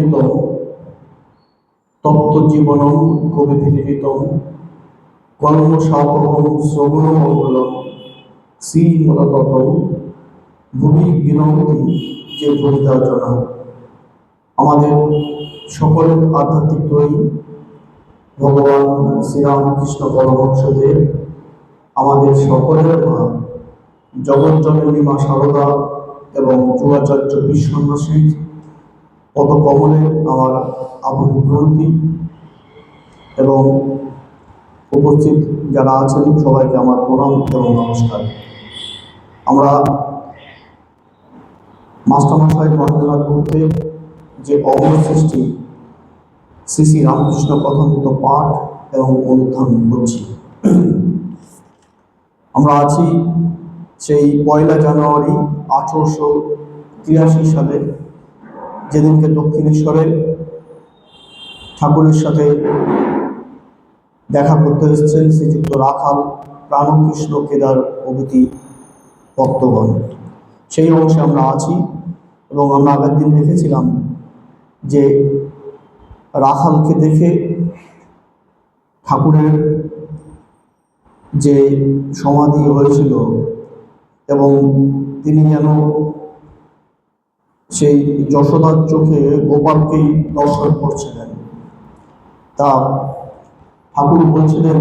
পণ্ডিতম তত্ত্বজীবনম কবিভিরিতম কর্মসাপহম শ্রবণমঙ্গলম শ্রীমদততম ভূমি বিনন্তি যে পরিচর্যনা। আমাদের সকলের আধ্যাত্মিক ত্রয়ী ভগবান শ্রীরামকৃষ্ণ পরমহংসদেব, আমাদের সকলের মা জগজ্জননী মা শারদা এবং যুগাচার্য বিশ্বন্যাসীর পদকমলে আমার আভূতি এবং উপস্থিত যারা আছেন সবাইকে আমার প্রণাম এবং নমস্কার। আমরা মাস্টারমশাই মহেন্দ্রনাথ করতে যে অমর সৃষ্টি শ্রী শ্রী রামকৃষ্ণ কথামৃত পাঠ এবং অনুধ্যান করছি। আমরা আছি সেই 1 জানুয়ারি 1883 সালে, যেদিনকে দক্ষিণেশ্বরে ঠাকুরের সাথে দেখা করতে এসেছেন শ্রীযুক্ত রাখাল প্রাণকৃষ্ণ কেদার প্রভৃতি ভক্তগণ। সেই অংশে আমরা আছি এবং আমরা আগের দিন দেখেছিলাম যে রাখালকে দেখে ঠাকুরের যে সমাধি হয়েছিল এবং তিনি যেন সেই যশোদার চোখে গোপালকেই দর্শন করছিলেন। তা ঠাকুর বলছিলেন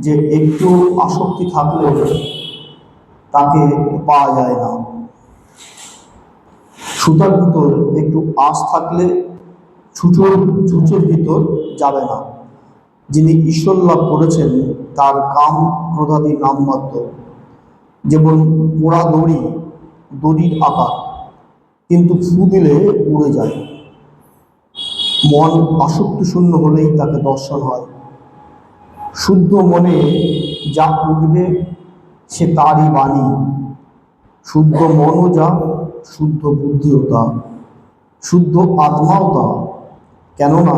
যে একটু আসক্তি থাকলে তাকে পাওয়া যায় না, সুতার ভিতর একটু আশ থাকলে ছুঁচোর ভিতর যাবে না। যিনি ঈশ্বর লাভ করেছেন তার কাম ক্রোধাদি নামমাত্র, যেমন পোড়া দড়ির আকার, কিন্তু ফু দিলে উড়ে যায়। মন আসক্তি শূন্য হলেই তাকে দর্শন হয়। শুদ্ধ মনে যা উঠবে সে তারই বাণী, শুদ্ধ মনও যা, শুদ্ধ বুদ্ধিও তা, শুদ্ধ আত্মাও তা, কেননা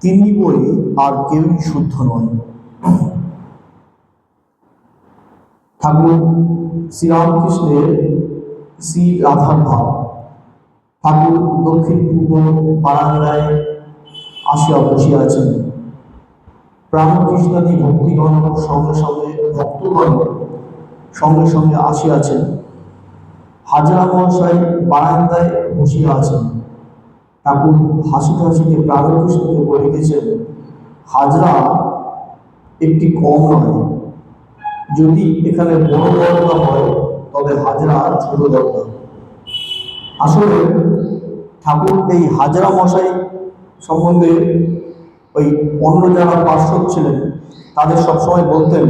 তিনি বই আর কেউই শুদ্ধ নয়। ঠাকুর শ্রীরামকৃষ্ণের শ্রী রাধার ভাব। ঠাকুর দক্ষিণ পূর্ব বারান্দায় আসিয়া বসিয়া আছেন। প্রাণকৃষ্ণাদি ভক্তিগণ ভক্তগণ সঙ্গে সঙ্গে আসিয়াছেন। হাজরা মহাশয় বারান্দায় বসিয়া আছেন। ঠাকুর হাসিতে হাসিতে প্রাণকৃষ্ণকে বলিতেছেন, হাজরা একটি কম নয়, যদি এখানে বড় দরজা হয় তবে হাজরা ছোট দরজা। আসলে ঠাকুর এই হাজরা মশাই সম্বন্ধে ওই অন্য যারা পার্শ্বদ ছিলেন তাদের সবসময় বলতেন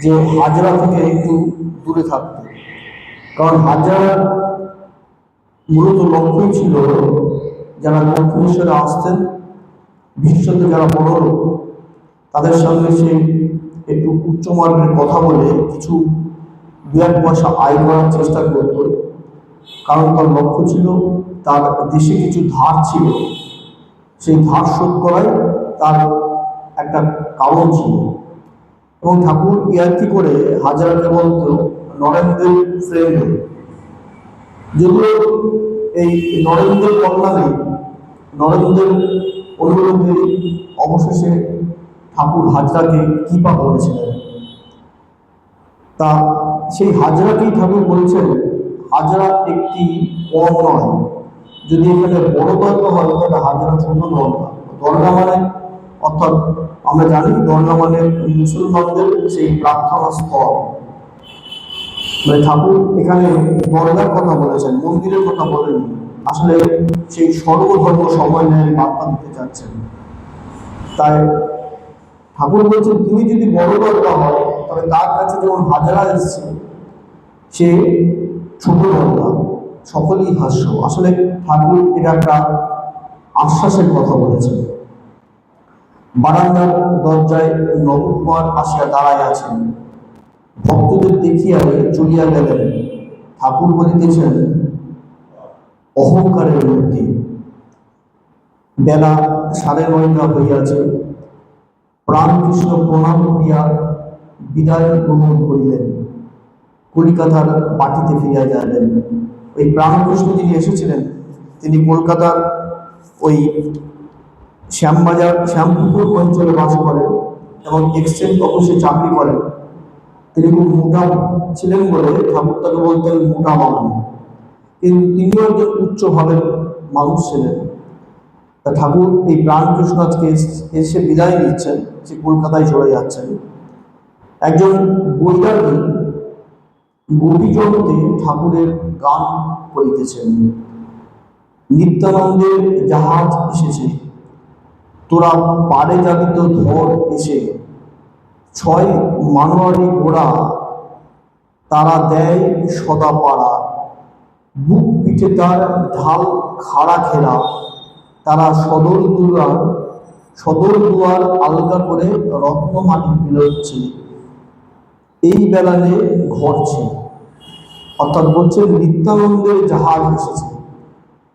যে হাজরা থেকে একটু দূরে থাকতে, কারণ হাজরার মূলত লক্ষ্যই ছিল যারা দক্ষিণেশ্বরে আসতেন, বিশেষত যারা বড় লোক, তাদের সঙ্গে সে একটু উচ্চমার্গের কথা বলে কিছু 2-1 পয়সা আয় করার চেষ্টা করত। কারণ তার লক্ষ্য ছিল তার দেশে কিছু ধার ছিল, সেই ধার শোধ করাই তার একটা কারণ ছিল। এবং ঠাকুর ইয়ার্কি করে হাজারাকে বলত নরেন্দ্রের ফ্রেন্ড। যদিও এই নরেন্দ্রের কল্যাণে, নরেন্দ্রের অনুরোধে অবশেষে ঠাকুর হাজরাকে কৃপা করেছিলেন। তা সেই হাজরাকেই ঠাকুর বলছেন, হাজরা একটি কম নয়, যদি এখানে বড় দরগা হয় তাহলে হাজরা ছোট দরগা। দরগা মানে অর্থাৎ আমরা জানি দরগা মানে মুসলমানদের সেই প্রার্থনা স্থল। মানে ঠাকুর এখানে দরগার কথা বলেছেন, মন্দিরের কথা বলেন, আসলে সেই সর্বধর্ম সম্মেলনের বার্তা দিতে চাচ্ছেন। তাই ঠাকুর বলছেন তুমি যদি বড় দরগা হয় তবে তার কাছে যেমন হাজরা এসছে সে ছোট দরগা, সকলেই হাস্য। আসলে ঠাকুর এটা একটা আশ্বাসের কথা বলেছেন। বারান্দার দরজায় নবকুমার আসিয়া দাঁড়ায় আছেন। ভক্তদের দেখিয়া চলিয়া গেলেন। ঠাকুর বলিতেছেন, অহংকারের মূর্তি। বেলা 9:30 হইয়াছে। প্রাণকৃষ্ণ প্রণাম করিয়া বিদায় গ্রহণ করিলেন, কলিকাতার বাটিতে ফিরিয়া যাইলেন। ওই প্রাণকৃষ্ণ যিনি এসেছিলেন তিনি কলকাতার ওই শ্যামপুকুর অঞ্চলে বাস করেন এবং এক্সচেঞ্জ অফিসে চাকরি করেন। তিনি খুব মোটা ছিলেন বলে ঠাকুর তাকে বলতেন মোটা বাবু, কিন্তু তিনিও একজন উচ্চ ভাবের মানুষ ছিলেন। তা ঠাকুর এই প্রাণকৃষ্ণ আজকে এসে বিদায় নিচ্ছেন, সে কলকাতায় চলে যাচ্ছেন। একজন বৈরাগী গোপীজনতে ঠাকুরের গান করিতেছেন। নিত্যানন্দের জাহাজ এসেছে, তোরা পারে যাবি তো ধর এসে, ছয় মানোয়ারি ঘোড়া তারা দেয় সদা পাড়া, বুক পিঠে তার ঢাল খাড়া ঘেরা, তারা সদর দুয়ার আলগা করে রত্ন মাটি বিলোচ্ছে, এই বেলালে ঘরছে। অর্থাৎ বলছে নিত্যানন্দের জাহাজ এসেছে,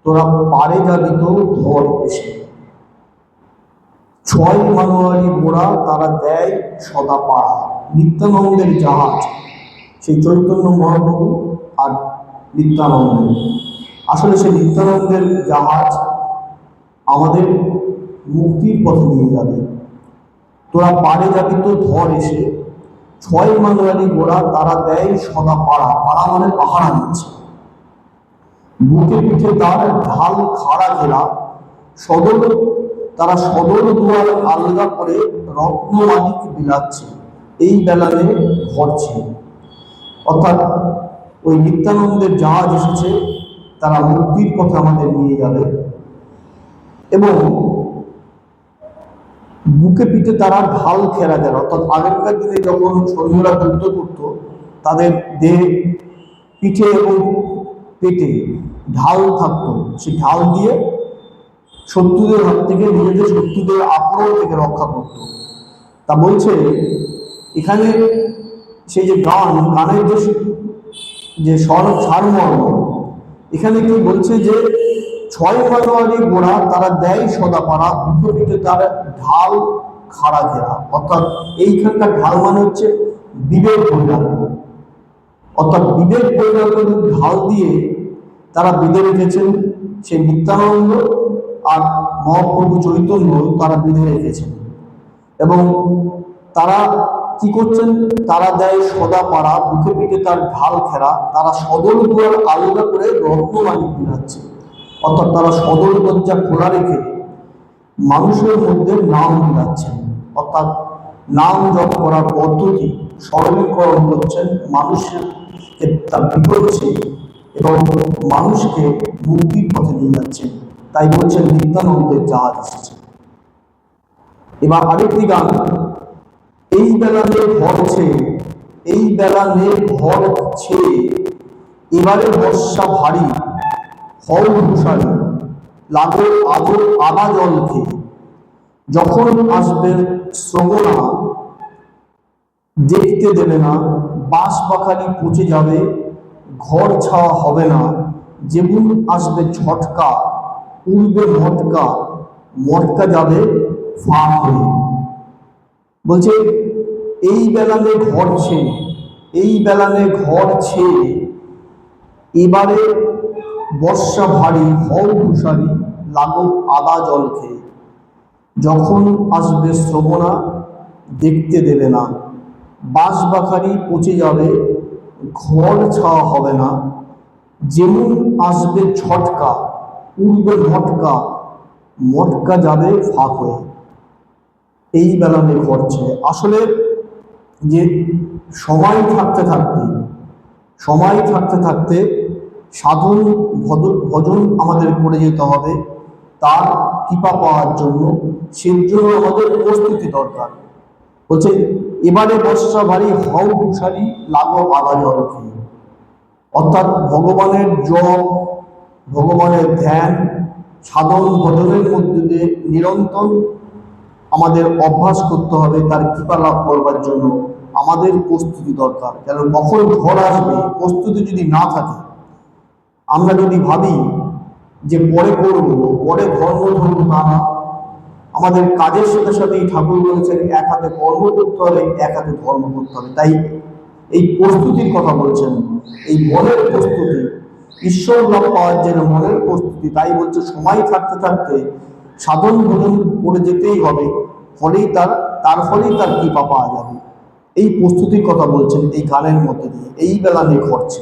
তোরা পারে যাবি তো ধর এসে, ছয় মানোয়ারি ঘোড়া তারা দেয় সদা পাড়া। নিত্যানন্দের জাহাজ, সেই চৈতন্য মহাপ্রভু আর নিত্যানন্দ। আসলে সেই নিত্যানন্দের জাহাজ আমাদের মুক্তির পথে নিয়ে যাবে। তোরা পারে যাবি তো ধর এসে, ছয় মানোয়ারি ঘোড়া তারা দেয় সদা পাড়া। পাড়া মানে পাহারা দিচ্ছে। বুকে পিঠে তার ঢাল খাড়া ঘেরা, তারা সদর দুয়ার আলগা করে রত্নমালিক বিলাচ্ছে, এই বেলালে ঘরছে। অর্থাৎ ওই নিত্যানন্দের জাহাজ এসেছে, তারা মুক্তির পথে আমাদের নিয়ে যাবে। এবং বুকে পিঠে তারা ঢাল খেরা গেল, অর্থাৎ আগেকার দিনে যখন সৈন্যরা যুদ্ধ করত, তাদের দেহে পিঠে এবং পেটে ঢাল থাকতো, সেই ঢাল দিয়ে শত্রুদের হাত থেকে নিজেদের শত্রুদের আক্রমণ থেকে রক্ষা করত। তা বলছে এখানে সেই যে গানের যে সারমর্ম, এখানে কি বলছে যে ছয় মানোয়ারি ঘোড়া তারা দেয় সদা পাড়া, বুকে পিঠে তার ঢাল খাড়া ঘেরা। অর্থাৎ এইখানকার ঢাল মানে হচ্ছে বিবেক বৈরাগ্য। অর্থাৎ বিবেক বৈরাগ্যের ঢাল দিয়ে তারা বেঁধে রেখেছেন সেই নিত্যানন্দ আর মহাপ্রভু চৈতন্য, তারা বেঁধে রেখেছেন। এবং তারা কি করছেন, তারা দেয় সদা পাড়া, বুকে পিঠে তার ঢাল খেরা, তারা সদর দুয়ার আলগা করে রত্নমালিক বিলাচ্ছে। অর্থাৎ তারা সদর দরজা খোলা রেখে মানুষের মধ্যে নাম বিলাচ্ছেন। অর্থাৎ নাম জপ করার পদ্ধতি সরলীকরণ করছেন, মানুষকে তা বিগড়ছে এবং মানুষকে মুক্তির পথে নিয়ে যাচ্ছেন। তাই বলছেন নিত্যানন্দের জাহাজ এসেছে। এবার আরেকটি গান, এই বেলা নে ঘরছে, এই বেলা নে ঘরছে, এবারে বর্ষা ভারী, হও হুঁশারি, লাগো আদর আবা জল খেয়ে, যখন আসবে শ্রবণা দেখতে দেবে না, বাঁশ পাখালি পচে যাবে, ঘর ছাওয়া হবে না, যেমন আসবে ঝটকা, উড়বে মটকা, মটকা যাবে ফাঁক হয়ে। বলছে এই বেলানে ঘরছে, এই বেলানে ঘরছে, এবারে বর্ষা ভারী, হও হুঁশারি, লাগো আদা জল খেয়ে, যখন আসবে শ্রবণা দেখতে দেবে না, বাঁশ বাখারি পচে যাবে, ঘর ছাওয়া হবে না, যেমন আসবে ঝটকা, উড়বে মটকা, মটকা যাবে ফাঁক হয়ে। এই বেলানে ঘরছে। আসলে যে সময় থাকতে থাকতে সাধন ভজন আমাদের করে যেতে হবে, তার কৃপা পাওয়ার জন্য। সেই জন্য আমাদের প্রস্তুতি দরকার। বলছে এবারে বর্ষা ভারী, হও হুঁশারি, লাগো আদা জল খেয়ে। অর্থাৎ ভগবানের জপ, ভগবানের ধ্যান, সাধন ভজনের মধ্যে দিয়ে নিরন্তর আমাদের অভ্যাস করতে হবে। তার কৃপা লাভ করবার জন্য আমাদের প্রস্তুতি দরকার। কেন কখন ঝড় আসবে, প্রস্তুতি যদি না থাকে, আমরা যদি ভাবি যে পরে করবো, পরে ধর্ম ধরবো, না, আমাদের কাজের সাথে সাথেই ঠাকুর বলেছেন এক হাতে কর্ম করতে হবে, এক হাতে ধর্ম করতে হবে। তাই এই প্রস্তুতির কথা বলছেন, এই মনের প্রস্তুতি, ঈশ্বর লাভ পাওয়ার জন্য মনের প্রস্তুতি। তাই বলছে সময় থাকতে থাকতে সাধন ভোজন করে যেতেই হবে, তার ফলেই তার কৃপা পাওয়া যাবে। এই প্রস্তুতির কথা বলছেন এই গানের মধ্যে দিয়ে, এই বেলা নিয়ে ঘটছে।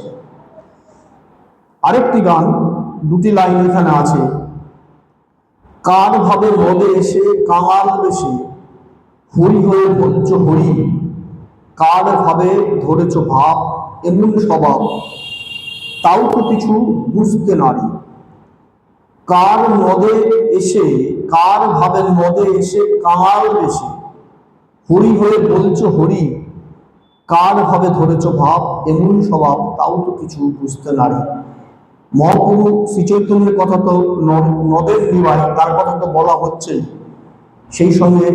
আরেকটি গান, দুটি লাইন এখানে আছে। কার ভাবে মদে এসে কাঙাল বেশে হরি হয়ে বলছ হরি, কার ভাবে ধরেছ ভাব এমন স্বভাব তাও তো কিছু বুঝতে নারী। কার ভাবের মদে এসে কাঙাল বেশে হরি হয়ে বলছ হরি, কার ভাবে ধরেছ ভাব এমন স্বভাব তাও তো কিছু বুঝতে নারী। মহাপ্রভু শ্রী চৈতন্যের কথা তো নদের নিবাই, তার কথা তো বলা হচ্ছে, সেই সঙ্গে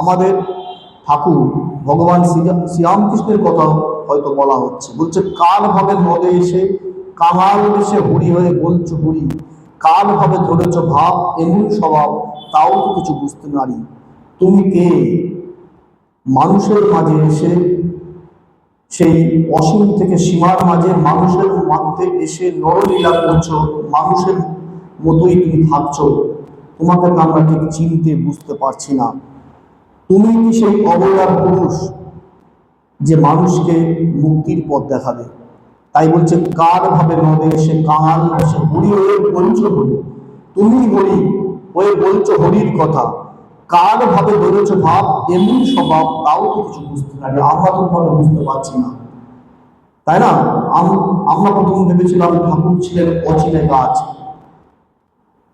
আমাদের ঠাকুর ভগবান শ্রীরামকৃষ্ণের কথাও হয়তো বলা হচ্ছে। বলছে কার ভাবে মদে এসে কাঙাল বেশে হরি হয়ে বলছ হরি, কার ভাবে ধরেছ ভাব এমন স্বভাব তাও তো কিছু বুঝতে নারী। তুমি কে? মানুষের মাঝে এসে, সেই অসীম থেকে সীমার মাঝে মানুষের মধ্যে এসে নরলীলা করছো, মানুষের মতোই তুমি থাকছো, তোমাকে তো আমরা ঠিক চিনতে বুঝতে পারছি না। তুমি কি সেই অবতার পুরুষ যে মানুষকে মুক্তির পথ দেখাবে? তাই বলছে কার ভাবে নদে এসে কাঙাল এসে হরি হয়ে বলছো হরি, তুমি হরি হয়ে বলছো হরির কথা, কার ভাবে ধরেছ ভাব এমন স্বভাব তাও তো কিছু বুঝতে পারি। আমরা তো ভাবে বুঝতে পারছি না, তাই না? আমরা প্রথম ভেবেছিলাম ঠাকুর ছিলেন অচিনে গাছ,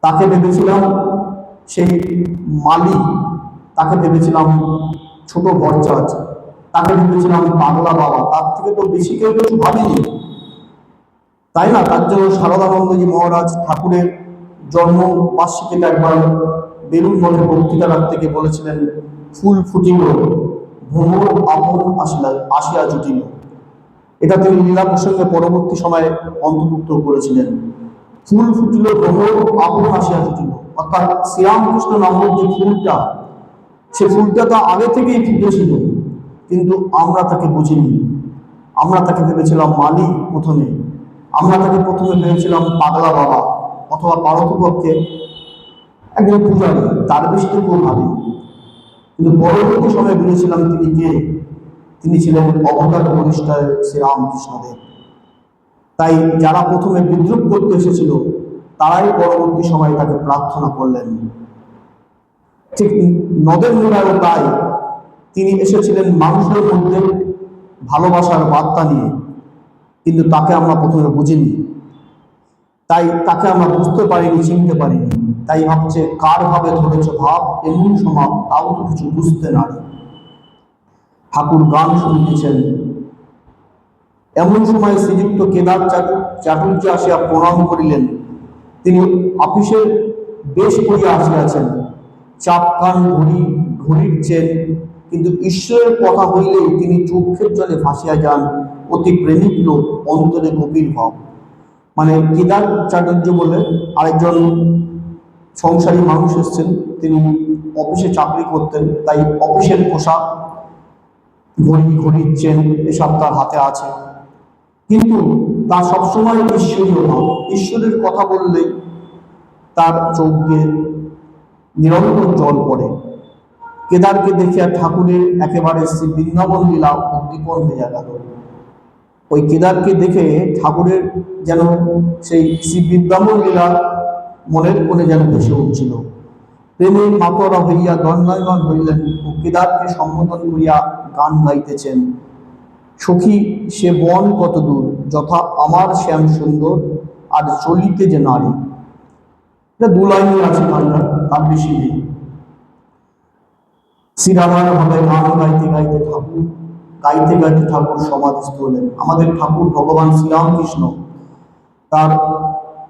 তাকে ভেবেছিলাম সেই মালি, তাকে ভেবেছিলাম ছোট বরচাচ, তাকে ভেবেছিলাম পাগলা বাবা, তার থেকে তো বেশি কেউ কিছু ভাবিনি, তাই না? তার জন্য শারদানন্দজি মহারাজ ঠাকুরের জন্মবার্ষিকীতে একবার বেলুন মঠে বক্তৃতা রাখতে গিয়ে বলেছিলেন, ফুল ফুটিল ভ্রমর আপন আসিয়া জুটিল। এটা তিনি লীলা প্রসঙ্গে পরবর্তী সময়ে অন্তর্ভুক্ত করেছিলেন। ফুল ফুটিল ভ্রমর আপন আসিয়া জুটিল, অর্থাৎ শ্রীরামকৃষ্ণ নামক যে ফুলটা, সে ফুলটা তো আগে থেকেই ফুটেছিল, কিন্তু আমরা তাকে বুঝিনি। আমরা তাকে ভেবেছিলাম মালি প্রথমে, আমরা তাকে প্রথমে ভেবেছিলাম পাগলা বাবা অথবা পারতপক্ষে একজন পূজারী, তার বেশি তো কেউ ভাবিনি। কিন্তু পরবর্তী সময়ে বুঝেছিলাম তিনি কে, তিনি ছিলেন অবতার বরিষ্ঠায় শ্রীরামকৃষ্ণদেব। তাই যারা প্রথমে বিদ্রুপ করতে এসেছিল তারাই পরবর্তী সময়ে তাকে প্রার্থনা করলেন। ঠিক নদের নীলায়ও তাই, তিনি এসেছিলেন মানুষের মধ্যে ভালোবাসার বার্তা নিয়ে, কিন্তু তাকে আমরা প্রথমে বুঝিনি, তাই তাকে আমরা বুঝতে পারিনি, চিনতে পারিনি। তাই ভাবছে কার ভাবে ধরেছ ভাব এমন সমাপ তাও তো কিছু বুঝতে নারী। ঠাকুর গান শুনিতেছেন, এমন সময় শ্রীযুক্ত কেদার চাটুর্য আসিয়া প্রণাম করিলেন। তিনি অফিসের বেশ করিয়া আসিয়াছেন, চাপ কান ঘড়ির চেন, কিন্তু ঈশ্বরের কথা হইলেই তিনি চোখের জলে ভাসিয়া যান, অতি প্রেমিক লোক, অন্তরে গভীর ভাব। মানে কেদার চাটুর্য বলে আরেকজন সংসারী মানুষ এসছেন, তিনি অফিসে চাকরি করতেন, তাই অফিসের পোশাক, ঘড়ির চেন এসব তার হাতে আছে, কিন্তু তার সবসময় ঈশ্বরীয় ভাব। ঈশ্বরের কথা বললেই তার চোখ দিয়ে নিরন্তর জল পড়ে। কেদারকে দেখিয়া ঠাকুরের একেবারে শ্রী বৃন্দাবন লীলা উদ্দীপন হইয়া গেল। ওই কেদারকে দেখে ঠাকুরের যেন সেই শ্রী বৃন্দাবন লীলা মনের কোণে যেন ভেসে উঠছিল। প্রেমে মাতরা হইয়া দণ্ডায়মান হইলেন ও কেদারকে সম্বোধন করিয়া গান গাইতেছেন। সখী সে বন কত দূর, যথা আমার শ্যাম সুন্দর, আর চলিতে যে নারী। এটা দু লাইনে আছে গানটা, তার বেশি নেই। শ্রীরাধার ভাবে গান গাইতে গাইতে ঠাকুর সমাধিস্থ হলেন। আমাদের ঠাকুর ভগবান শ্রীরামকৃষ্ণ তার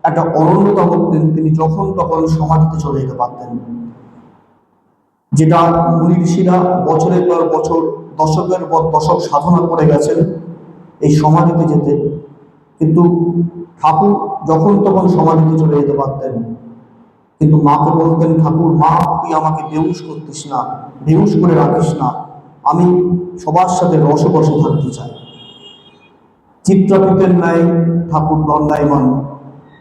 একটা অনন্যতা করতেন, তিনি যখন তখন সমাধিতে চলে যেতে পারতেন, যেটা মুনি ঋষিরা বছরের পর বছর, দশকের পর দশক সাধনা করে গেছেন এই সমাধিতে যেতে, কিন্তু ঠাকুর যখন তখন সমাধিতে চলে যেতে পারতেন। কিন্তু মাকে বলতেন, ঠাকুর মা তুই আমাকে বেহুশ করতিস না, বেহুশ করে রাখিস না, আমি সবার সাথে রসে বসে থাকতে চাই। চিত্রপটের ন্যায় ঠাকুর দণ্ডায়মান,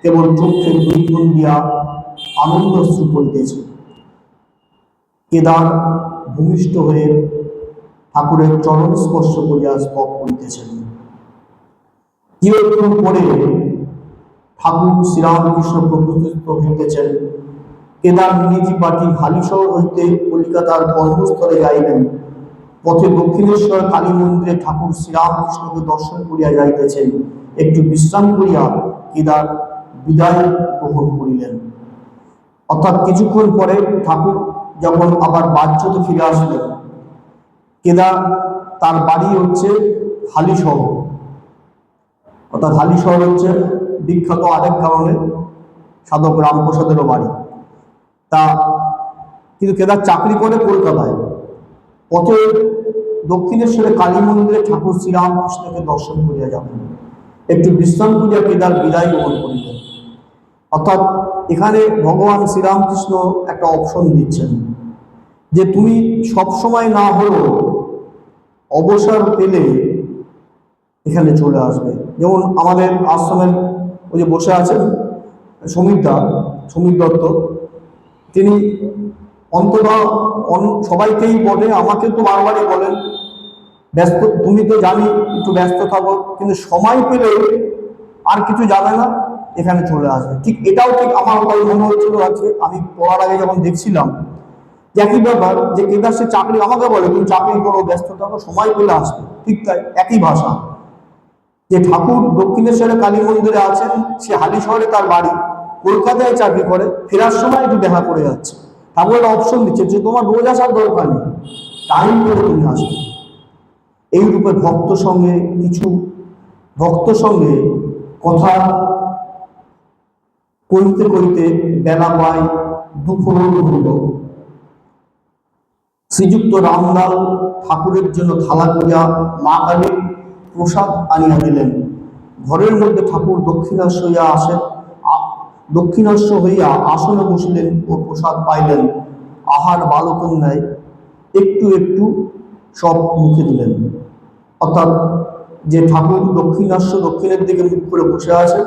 কেবল চক্ষের দুই গুণ দিয়া আনন্দশ্রু পড়িতেছে। কেদার ভূমিষ্ঠ হয়ে ঠাকুরের চরণ স্পর্শ করিয়া স্তব করিতেছেন। কিয়ৎক্ষণ পরে ঠাকুর শ্রীরামকৃষ্ণ প্রভুস্থ হইতেছেন। কেদার নিজি পাটি হালিশহর হইতে কলিকাতার কর্মস্থলে যাইবেন। পথে দক্ষিণেশ্বর কালী মন্দিরে ঠাকুর শ্রীরামকৃষ্ণকে দর্শন করিয়া যাইতেছেন। একটু বিশ্রাম করিয়া কেদার বিদায় গ্রহণ করিলেন। অর্থাৎ কিছুক্ষণ পরে ঠাকুর যখন আবার বাহ্যতে ফিরে আসলেন, কেদার তার বাড়ি হচ্ছে হালিশহর, অর্থাৎ হালিশহর হচ্ছে বিখ্যাত আরেক কারণে সাধক রামপ্রসাদেরও বাড়ি। তা কিন্তু কেদার চাকরি করে কলকাতায়। পথে দক্ষিণেশ্বরে কালী মন্দিরে ঠাকুর শ্রীরামকৃষ্ণকে দর্শন করিয়া যাবেন। একটু বিশ্রাম করিয়া কেদার বিদায় গ্রহণ করিলেন। অর্থাৎ এখানে ভগবান শ্রীরামকৃষ্ণ একটা অপশন দিচ্ছেন যে তুমি সবসময় না হলেও অবসর পেলে এখানে চলে আসবে। যেমন আমাদের আশ্রমের ওই যে বসে আছেন সমীর দত্ত, তিনি অন্তত সবাইকেই বলে, আমাকে তো বারবারই বলেন ব্যস্ত, তুমি তো জানি একটু ব্যস্ত থাকো, কিন্তু সময় পেলে আর কিছু যাবে না, এখানে চলে আসবে। ঠিক এটাও ঠিক আমার তাই মনে হচ্ছিল আজকে আমি পড়ার আগে যখন দেখছিলাম যে একই ব্যাপার, যে কেদার সে চাকরি আমাকে বলে তুমি চাকরি করো, ব্যস্ত থাকো, সময় পেলে আসবে। ঠিক তাই একই ভাষা, যে ঠাকুর দক্ষিণেশ্বরে কালী মন্দিরে আছেন, সে হালিশহরে তার বাড়ি, কলকাতায় চাকরি করে, ফেরার সময় একটু দেখা করে যাচ্ছে। ঠাকুর একটা অপশন দিচ্ছে যে তোমার রোজ আসার দরকার নেই, টাইম করে তুমি আসবে। এই রূপে ভক্ত সঙ্গে কথা করিতে করিতে বেলা প্রায় দুপুর হইল। শ্রীযুক্ত রামলাল ঠাকুরের জন্য থালা করিয়া মা কালীর প্রসাদ আনিয়া দিলেন। ঘরের মধ্যে ঠাকুর দক্ষিণাস্য হইয়া আসনে বসিলেন ও প্রসাদ পাইলেন। আহার বালকন্যায় একটু একটু সব মুখে দিলেন। অর্থাৎ যে ঠাকুর দক্ষিণের দিকে মুখ করে বসে আছেন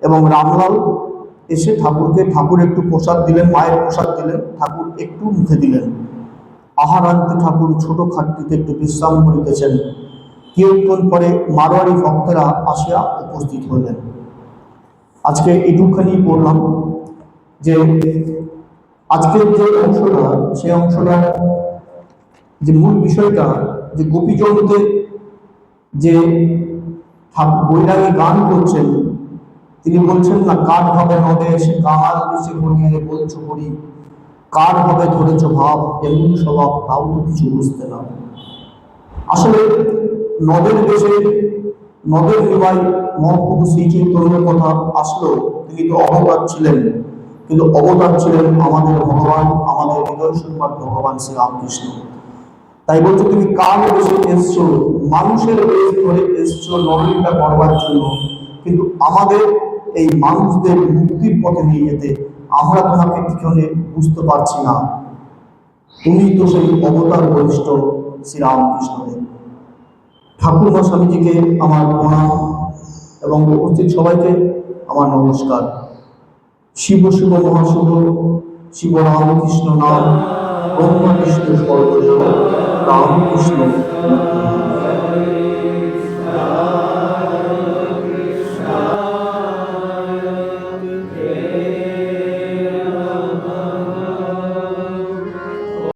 এবং রামলাল এসে ঠাকুর একটু প্রসাদ দিলেন, মায়ের প্রসাদ দিলেন, ঠাকুর একটু মুখে দিলেন। আহারান্তে ঠাকুর ছোট খাটটিতে একটু বিশ্রাম করিতেছেন। কিছুক্ষণ পরে মারোয়ারি ভক্তরা আসিয়া উপস্থিত হইলেন। আজকে এটুখানি বললাম যে আজকের যে অংশটা, সেই অংশটা যে মূল বিষয়টা, যে গোপীচন্দ্রে যে বৈরাগী গান করছেন, তিনি বলছেন না কার হবে নদে এসে কার বেশি বলিয়ে বলছো করি, কার হবে ধরেছ ভাব, এমন স্বভাব তাও তো কিছু বুঝতে না। আসলে নদের দেশে নদের নিবাই মহাপ্রভু শ্রী চৈতন্যের কথা আসলো, তিনি তো অবতার ছিলেন, কিন্তু অবতার ছিলেন আমাদের ভগবান, আমাদের হৃদয় সম্রাট ভগবান শ্রীরামকৃষ্ণ। তাই বলছো তুমি কার বেশে এসছো, মানুষের বেশ ধরে এসছো নরলীলা করবার জন্য, কিন্তু আমাদের এই মানুষদের মুক্তির পথে নিয়ে যেতে আমরা তোমাকে ঠিকনে বুঝতে পারছি না। তুমি তো সেই অবতার বরিষ্ঠ শ্রীরামকৃষ্ণদেব। ঠাকুরমা স্বামীজিকে আমার প্রণাম এবং উপস্থিত সবাইকে আমার নমস্কার। শিব শিব মহাশিব, শিব রামকৃষ্ণ নাম, ব্রহ্মা বিষ্ণু সর্বদেব, রামকৃষ্ণ।